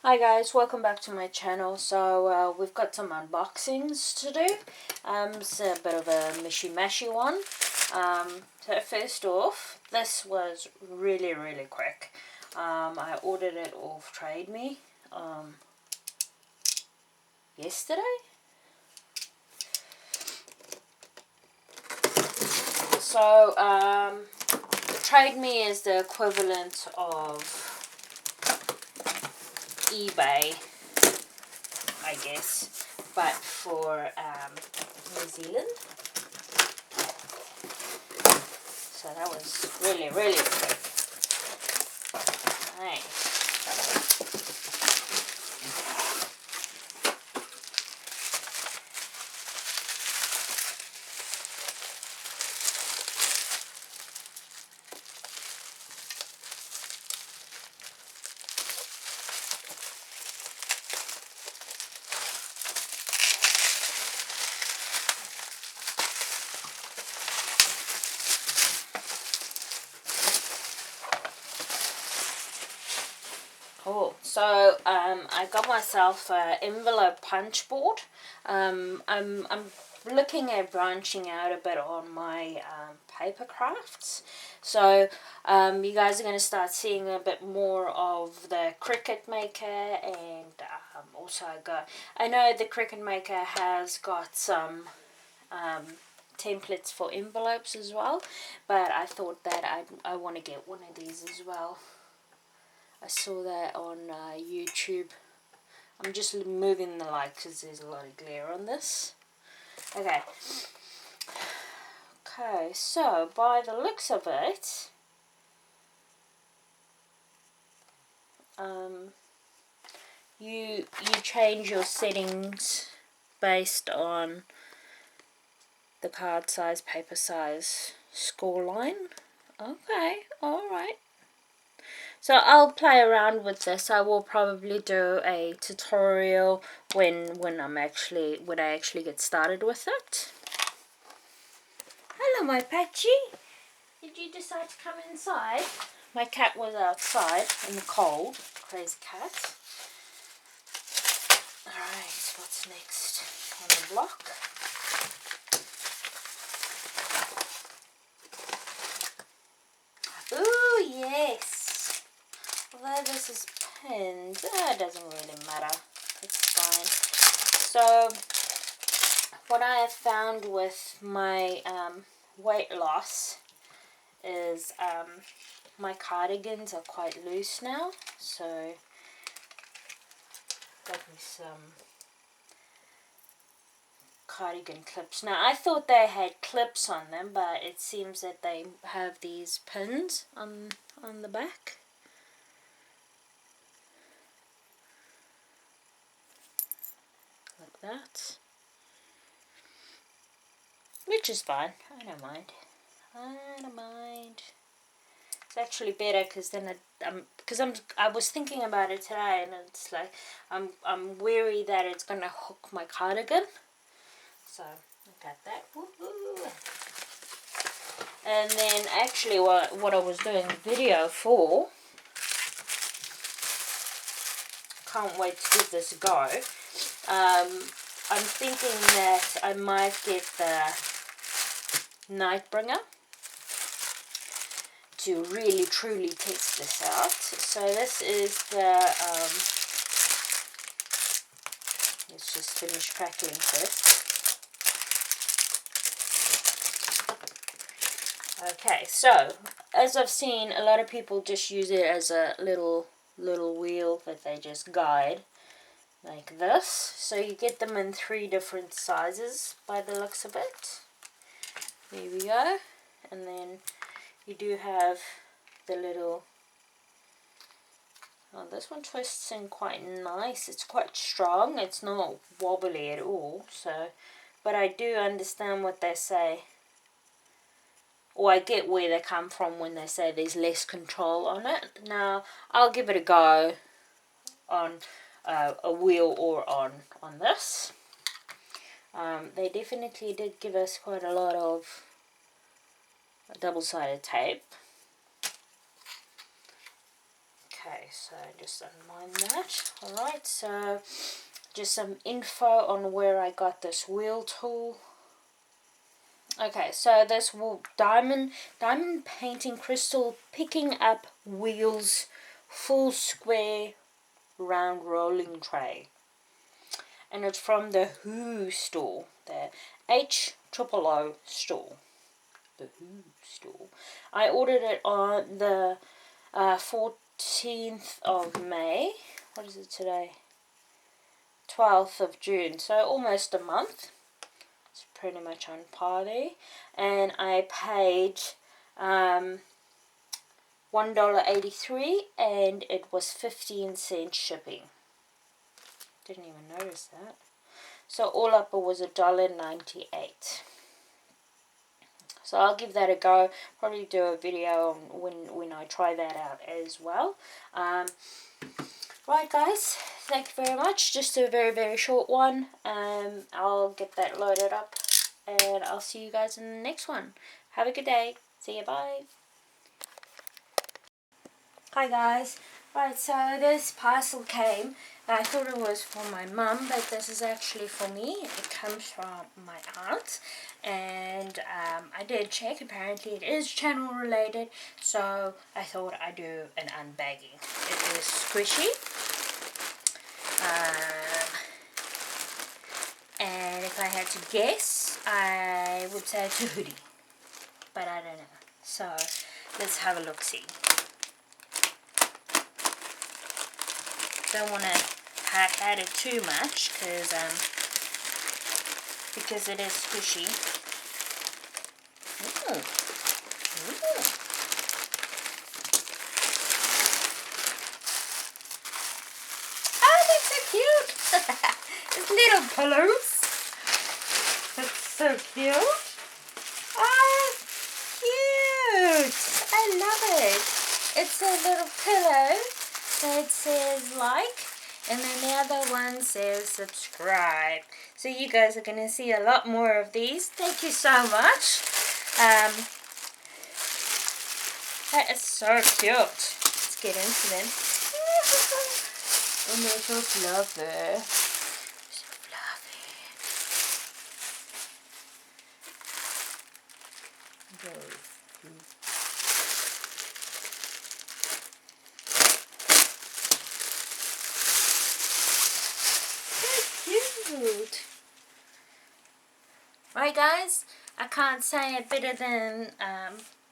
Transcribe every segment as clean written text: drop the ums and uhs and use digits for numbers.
Hi guys, welcome back to my channel. So we've got some unboxings to do. It's a bit of a mishy-mashy one. So first off, this was really quick. I ordered it off Trade Me yesterday. So Trade Me is the equivalent of eBay, I guess, but for New Zealand. So that was really quick. Nice. Cool. So I got myself an envelope punch board. I'm looking at branching out a bit on my paper crafts. So you guys are going to start seeing a bit more of the Cricut Maker, and also I know the Cricut Maker has got some templates for envelopes as well, but I thought that I want to get one of these as well. I saw that on YouTube. I'm just moving the light because there's a lot of glare on this. Okay, so by the looks of it, you change your settings based on the card size, paper size, score line. Okay, alright. So I'll play around with this. I will probably do a tutorial when I actually get started with it. Hello, my Patchy. Did you decide to come inside? My cat was outside in the cold. Crazy cat. Alright, what's next on the block? Ooh, yes. Although this is pinned, it doesn't really matter. It's fine. So, what I have found with my weight loss is my cardigans are quite loose now. So, got me some cardigan clips. Now, I thought they had clips on them, but it seems that they have these pins on the back. Like that. Which is fine. I don't mind. It's actually better because then I was thinking about it today, and it's like I'm wary that it's gonna hook my cardigan. So I got that. Woo-hoo. And then actually what I was doing a video for, can't wait to give this a go. I'm thinking that I might get the Nightbringer to really truly test this out. So this is the let's just finish crackling first. Okay, so as I've seen, a lot of people just use it as a little wheel that they just guide like this. So you get them in 3 different sizes by the looks of it. There we go. And then you do have the little, oh, this one twists in quite nice. It's quite strong. It's not wobbly at all. So, but I do understand what they say, or I get where they come from when they say there's less control on it. Now, I'll give it a go on a wheel or on this. They definitely did give us quite a lot of double-sided tape. Okay, so just unwind that. Alright, so just some info on where I got this wheel tool. Okay, so this diamond painting crystal picking up wheels, full square round rolling tray. And it's from the Who store, the HOOO store. The Who store. I ordered it on the 14th of May. What is it today? 12th of June. So almost a month. It's pretty much on par there. And I paid $1.83 and it was 15 cents shipping. Didn't even notice that. So all up it was $1.98. So I'll give that a go. Probably do a video when I try that out as well. Right guys, thank you very much. Just a very, very short one. I'll get that loaded up and I'll see you guys in the next one. Have a good day. See you, bye. Hi guys. Right, so this parcel came. I thought it was for my mum, but this is actually for me. It comes from my aunt, and I did check. Apparently it is channel related, so I thought I'd do an unbagging. It is squishy, and if I had to guess, I would say it's a hoodie, but I don't know. So let's have a look-see. Don't want to hack at it too much because it is squishy. Ooh. Ooh. Oh, that's so cute! It's little pillows. That's so cute. Oh, cute! I love it. It's a little pillow. So it says like, and then the other one says subscribe. So you guys are going to see a lot more of these. Thank you so much. That is so cute. Let's get into them. Oh, they're so fluffy. So fluffy. Cute. Right guys, I can't say it better than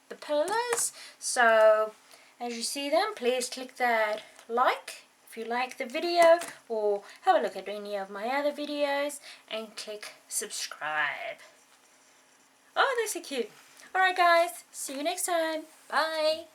the pillows. So as you see them, please click that like if you like the video, or have a look at any of my other videos and click subscribe. Oh, they're so cute. Alright guys, see you next time. Bye.